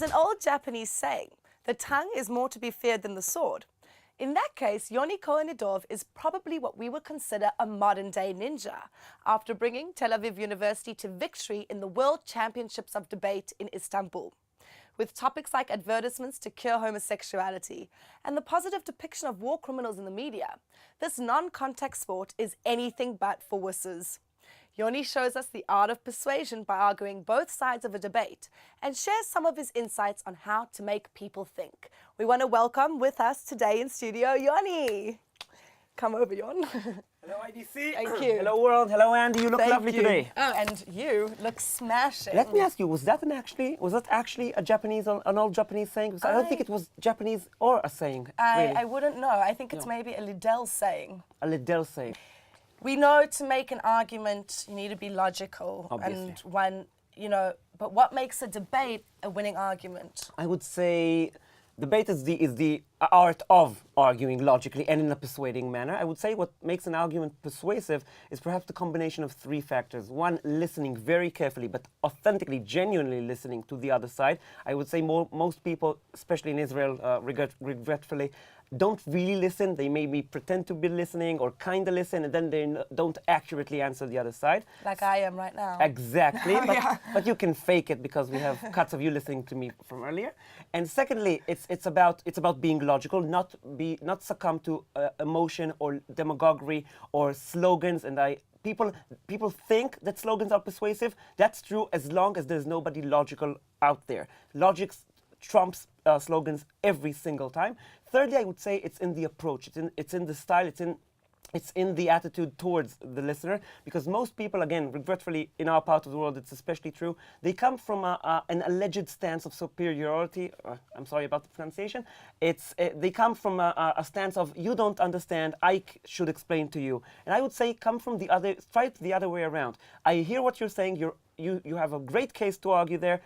There's an old Japanese saying, the tongue is more to be feared than the sword. In that case, Yoni Cohen-IDOV is probably what we would consider a modern-day ninja, after bringing Tel Aviv University to victory in the World Championships of Debate in Istanbul. With topics like advertisements to cure homosexuality and the positive depiction of war criminals in the media, this non-contact sport is anything but for wusses. Yoni shows us the art of persuasion by arguing both sides of a debate and shares some of his insights on how to make people think. We want to welcome with us today in studio, Yoni. Come over, Yon. Hello, IDC. Thank you. Hello, world. Hello, Andy. You look lovely today. Oh, and you look smashing. Let me ask you, was that actually an old Japanese saying? Because I don't think it was Japanese or a saying, really. I wouldn't know. I think it's maybe a Leadel saying. A Leadel saying. We know to make an argument, you need to be logical. Obviously. And but what makes a debate a winning argument? I would say debate is the art of arguing logically and in a persuading manner. I would say what makes an argument persuasive is perhaps the combination of three factors. One, listening very carefully, but authentically, genuinely listening to the other side. I would say most people, especially in Israel, regretfully, don't really listen. They maybe pretend to be listening or kind of listen, and then they don't accurately answer the other side. Like I am right now. Exactly, but you can fake it because we have cuts of you listening to me from earlier. And secondly, it's about being logical, not succumb to emotion or demagoguery or slogans. And people think that slogans are persuasive. That's true as long as there's nobody logical out there. Logic trumps slogans every single time. Thirdly, I would say it's in the approach, it's in the style, it's in the attitude towards the listener, because most people, again, regretfully, in our part of the world, it's especially true, they come from an alleged stance of superiority. I'm sorry about the pronunciation. They come from a stance of, you don't understand, I should explain to you. And I would say try it the other way around. I hear what you're saying, you have a great case to argue there.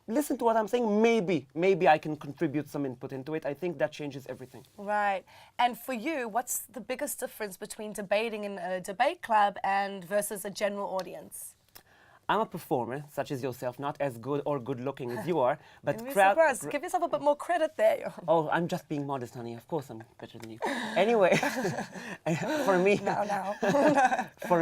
Listen to what I'm saying. Maybe I can contribute some input into it. I think that changes everything. Right. And for you, what's the biggest difference between debating in a debate club and versus a general audience? I'm a performer, such as yourself, not as good or good-looking as you are, but give yourself a bit more credit there. Oh, I'm just being modest, honey. Of course, I'm better than you. Anyway, for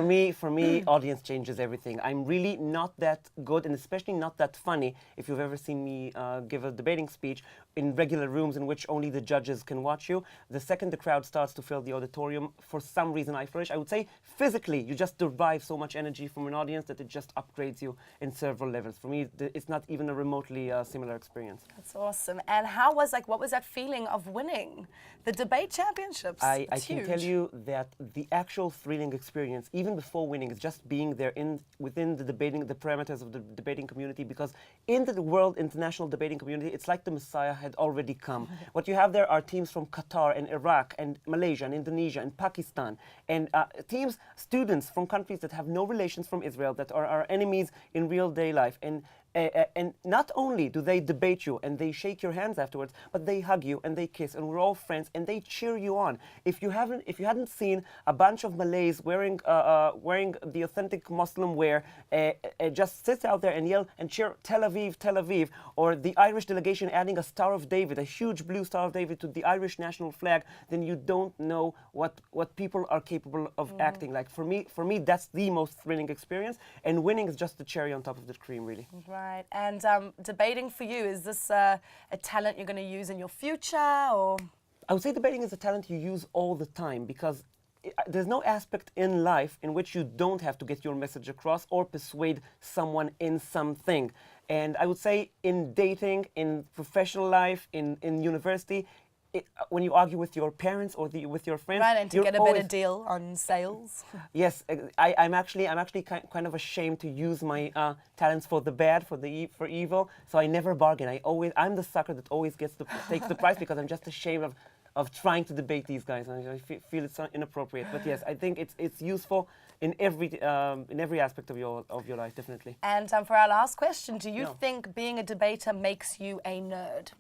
me, for me, audience changes everything. I'm really not that good, and especially not that funny. If you've ever seen me give a debating speech in regular rooms in which only the judges can watch you, the second the crowd starts to fill the auditorium, for some reason I flourish. I would say physically, you just derive so much energy from an audience that it just upgrades you in several levels. For me, it's not even a remotely similar experience. That's awesome. And what was that feeling of winning the debate championships? I can tell you that the actual thrilling experience, even before winning, is just being there within the parameters of the debating community, because in the world international debating community, it's like the Messiah had already come. What you have there are teams from Qatar and Iraq and Malaysia and Indonesia and Pakistan, and students from countries that have no relations from Israel, that are our enemies in real day life. And not only do they debate you and they shake your hands afterwards, but they hug you and they kiss, and we're all friends and they cheer you on. If you hadn't seen a bunch of Malays wearing the authentic Muslim wear, just sit out there and yell and cheer Tel Aviv, Tel Aviv, or the Irish delegation adding a Star of David, a huge blue Star of David to the Irish national flag, then you don't know what people are capable of acting like. For me, that's the most thrilling experience, and winning is just the cherry on top of the cream, really. Right. And debating for you, is this a talent you're going to use in your future, or? I would say debating is a talent you use all the time, because there's no aspect in life in which you don't have to get your message across or persuade someone in something. And I would say in dating, in professional life, in university, when you argue with your parents or with your friends, right, and to get a better deal on sales. Yes, I'm actually kind of ashamed to use my talents for the bad, for evil. So I never bargain. I'm the sucker that always takes the prize, because I'm just ashamed of trying to debate these guys. I feel it's inappropriate. But yes, I think it's useful in every aspect of your life, definitely. And for our last question, do you think being a debater makes you a nerd?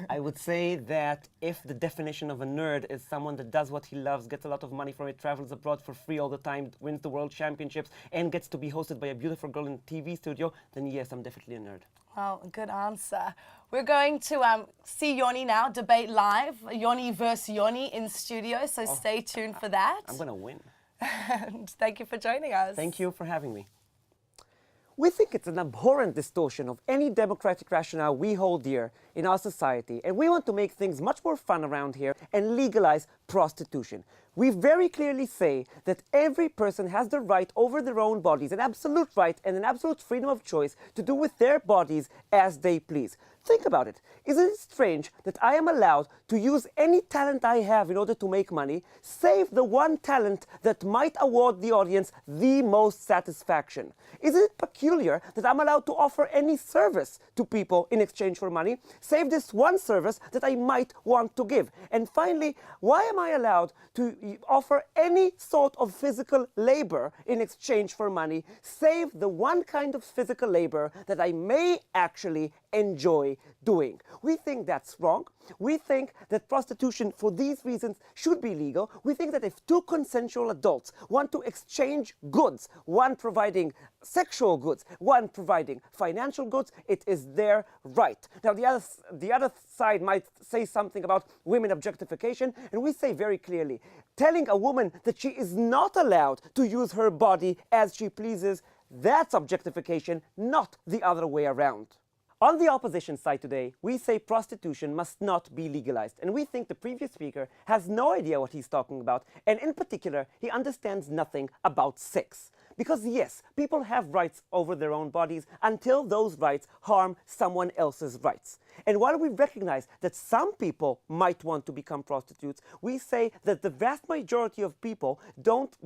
I would say that if the definition of a nerd is someone that does what he loves, gets a lot of money from it, travels abroad for free all the time, wins the world championships, and gets to be hosted by a beautiful girl in a TV studio, then yes, I'm definitely a nerd. Well, good answer. We're going to see Yoni now, debate live, Yoni versus Yoni in studio, so stay tuned for that. I'm going to win. And thank you for joining us. Thank you for having me. We think it's an abhorrent distortion of any democratic rationale we hold dear in our society, and we want to make things much more fun around here and legalize prostitution. We very clearly say that every person has the right over their own bodies, an absolute right and an absolute freedom of choice to do with their bodies as they please. Think about it. Isn't it strange that I am allowed to use any talent I have in order to make money, save the one talent that might award the audience the most satisfaction? Isn't it peculiar that I'm allowed to offer any service to people in exchange for money, save this one service that I might want to give? And finally, why am I allowed to offer any sort of physical labor in exchange for money, save the one kind of physical labor that I may actually enjoy doing? We think that's wrong. We think that prostitution for these reasons should be legal. We think that if two consensual adults want to exchange goods, one providing sexual goods, one providing financial goods, it is their right. Now the other side might say something about women objectification, and we say very clearly, telling a woman that she is not allowed to use her body as she pleases, that's objectification, not the other way around. On the opposition side today, we say prostitution must not be legalized, and we think the previous speaker has no idea what he's talking about, and in particular, he understands nothing about sex. Because yes, people have rights over their own bodies until those rights harm someone else's rights. And while we recognize that some people might want to become prostitutes, we say that the vast majority of people don't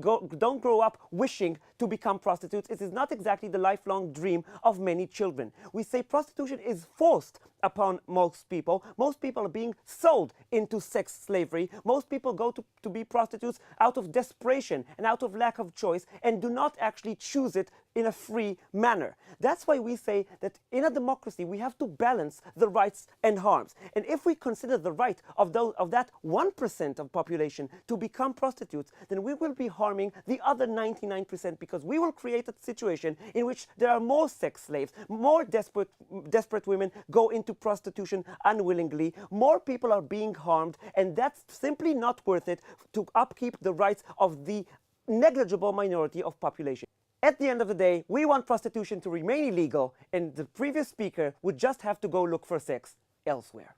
grow up wishing to become prostitutes. It is not exactly the lifelong dream of many children. We say prostitution is forced upon most people. Most people are being sold into sex slavery. Most people go to be prostitutes out of desperation and out of lack of choice, and do not actually choose it in a free manner. That's why we say that in a democracy we have to balance the rights and harms. And if we consider the right of that 1% of population to become prostitutes, then we will be harming the other 99%, because we will create a situation in which there are more sex slaves, more desperate women go into prostitution unwillingly, more people are being harmed, and that's simply not worth it to upkeep the rights of the negligible minority of population. At the end of the day, we want prostitution to remain illegal, and the previous speaker would just have to go look for sex elsewhere.